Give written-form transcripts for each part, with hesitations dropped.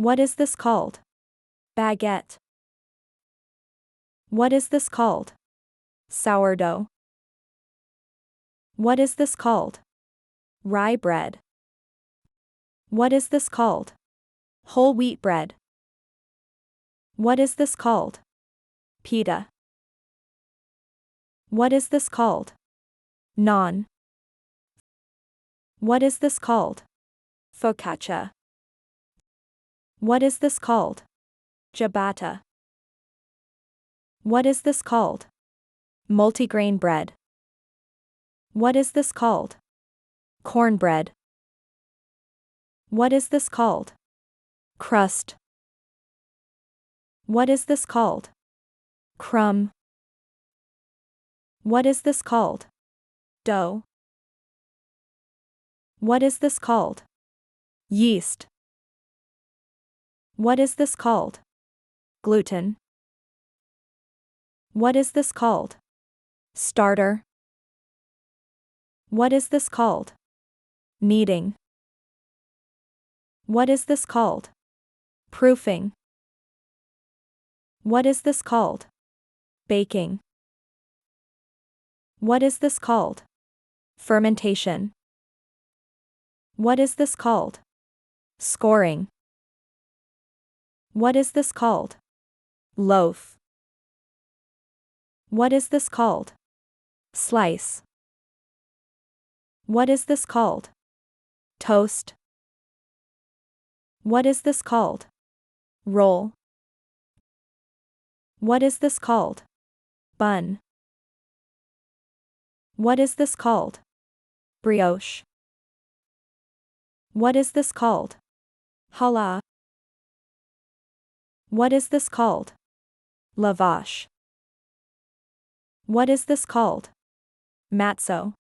What is this called? Baguette. What is this called? Sourdough. What is this called? Rye bread. What is this called? Whole wheat bread. What is this called? Pita. What is this called? Naan. What is this called? Focaccia. What is this called? Ciabatta. What is this called? Multigrain bread. What is this called? Cornbread. What is this called? Crust. What is this called? Crumb. What is this called? Dough. What is this called? Yeast. What is this called? Gluten. What is this called? Starter. What is this called? Kneading. What is this called? Proofing. What is this called? Baking. What is this called? Fermentation. What is this called? Scoring. What is this called? Loaf. What is this called? Slice. What is this called? Toast. What is this called? Roll. What is this called? Bun. What is this called? Brioche. What is this called? Challah. What is this called? Lavash. What is this called? Matzo.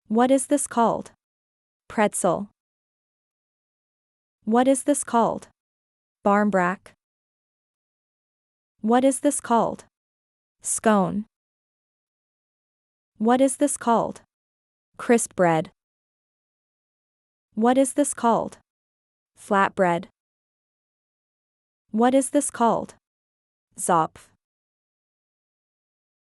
What is this called? Pretzel. What is this called? Barmbrack. What is this called? Scone. What is this called? Crisp bread. What is this called? Flatbread. What is this called? Zopf.